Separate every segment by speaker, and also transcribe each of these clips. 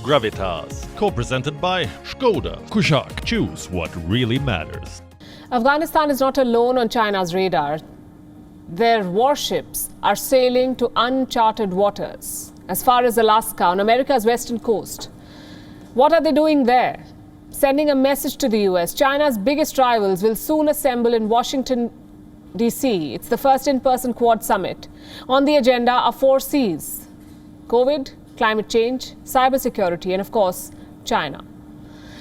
Speaker 1: Gravitas, co-presented by Skoda. Kushaq, choose what really matters.
Speaker 2: Afghanistan is not alone on China's radar. Their warships are sailing to uncharted waters, as far as Alaska, on America's western coast. What are they doing there? Sending a message to the US. China's biggest rivals will soon assemble in Washington, D.C. It's the first in-person Quad summit. On the agenda are 4 Cs: COVID, climate change, cybersecurity, and of course, China.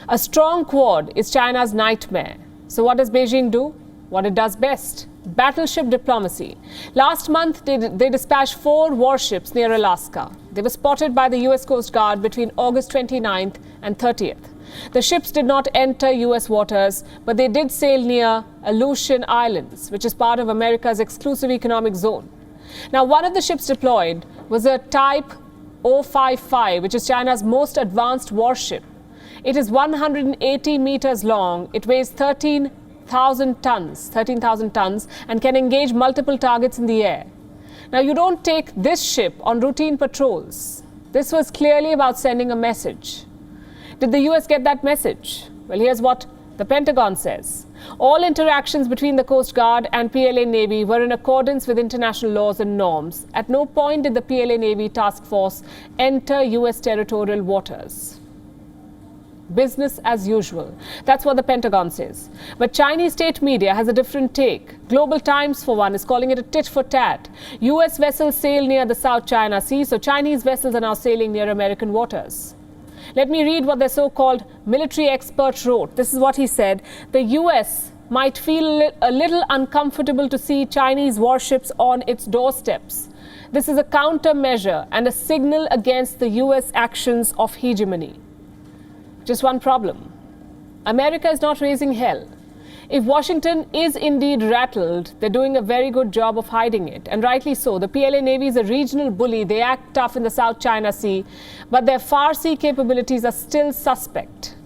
Speaker 2: A strong Quad is China's nightmare. So what does Beijing do? What it does best: battleship diplomacy. Last month, they dispatched 4 warships near Alaska. They were spotted by the US Coast Guard between August 29th and 30th. The ships did not enter US waters, but they did sail near Aleutian Islands, which is part of America's exclusive economic zone. Now, one of the ships deployed was a Type 055, which is China's most advanced warship. It is 180 meters long. It weighs 13,000 tons, and can engage multiple targets in the air. Now, you don't take this ship on routine patrols. This was clearly about sending a message. Did the US get that message? Well, here's what the Pentagon says. All interactions between the Coast Guard and PLA Navy were in accordance with international laws and norms. At no point did the PLA Navy task force enter US territorial waters. Business as usual. That's what the Pentagon says. But Chinese state media has a different take. Global Times, for one, is calling it a tit for tat. US vessels sail near the South China Sea, so Chinese vessels are now sailing near American waters. Let me read what their so-called military expert wrote. This is what he said. The US might feel a little uncomfortable to see Chinese warships on its doorsteps. This is a countermeasure and a signal against the US actions of hegemony. Just one problem. America is not raising hell. If Washington is indeed rattled, they're doing a very good job of hiding it. And rightly so. The PLA Navy is a regional bully. They act tough in the South China Sea, but their far sea capabilities are still suspect.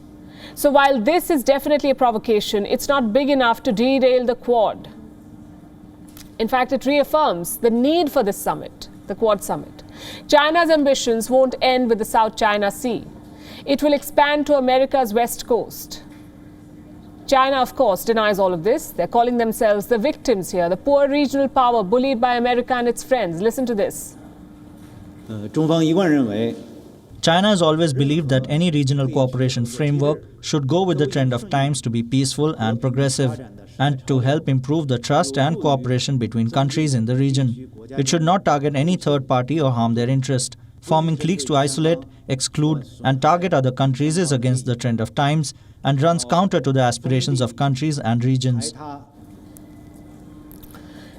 Speaker 2: So while this is definitely a provocation, it's not big enough to derail the Quad. In fact, it reaffirms the need for this summit, the Quad summit. China's ambitions won't end with the South China Sea. It will expand to America's west coast. China, of course, denies all of this. They're calling themselves the victims here, the poor regional power bullied by America and its friends. Listen to this.
Speaker 3: China has always believed that any regional cooperation framework should go with the trend of times to be peaceful and progressive, and to help improve the trust and cooperation between countries in the region. It should not target any third party or harm their interest. Forming cliques to isolate, exclude, and target other countries is against the trend of times and runs counter to the aspirations of countries and regions.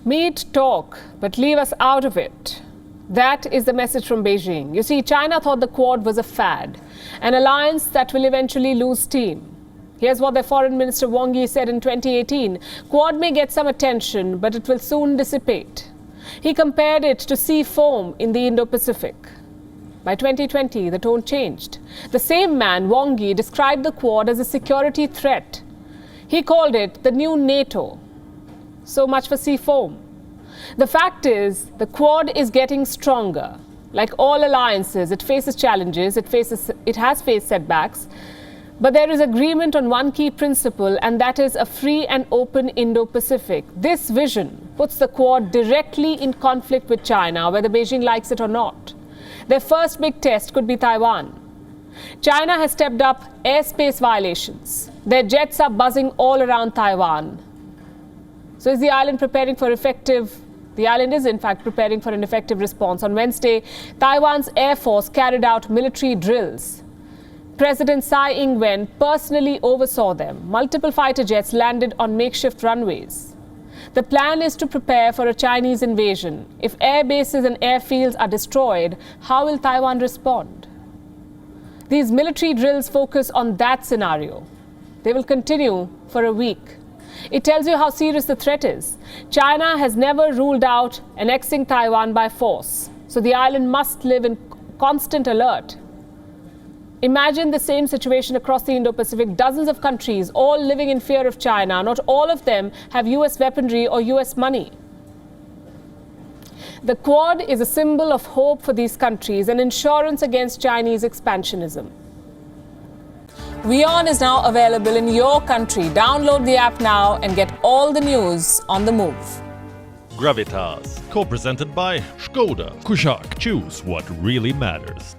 Speaker 2: Meet, talk, but leave us out of it. That is the message from Beijing. You see, China thought the Quad was a fad, an alliance that will eventually lose steam. Here's what their Foreign Minister Wang Yi said in 2018. Quad may get some attention, but it will soon dissipate. He compared it to sea foam in the Indo-Pacific. By 2020, the tone changed. The same man, Wang Yi, described the Quad as a security threat. He called it the new NATO. So much for sea foam. The fact is, the Quad is getting stronger. Like all alliances, it faces challenges, it has faced setbacks. But there is agreement on one key principle, and that is a free and open Indo-Pacific. This vision puts the Quad directly in conflict with China, whether Beijing likes it or not. Their first big test could be Taiwan. China has stepped up airspace violations. Their jets are buzzing all around Taiwan. So is the island preparing for the island is in fact preparing for an effective response. On Wednesday, Taiwan's Air Force carried out military drills. President Tsai Ing-wen personally oversaw them. Multiple fighter jets landed on makeshift runways. The plan is to prepare for a Chinese invasion. If air bases and airfields are destroyed, how will Taiwan respond? These military drills focus on that scenario. They will continue for a week. It tells you how serious the threat is. China has never ruled out annexing Taiwan by force, so the island must live in constant alert. Imagine the same situation across the Indo-Pacific. Dozens of countries, all living in fear of China. Not all of them have US weaponry or US money. The Quad is a symbol of hope for these countries and insurance against Chinese expansionism. WION is now available in your country. Download the app now and get all the news on the move.
Speaker 1: Gravitas, co-presented by Skoda. Kushaq, choose what really matters.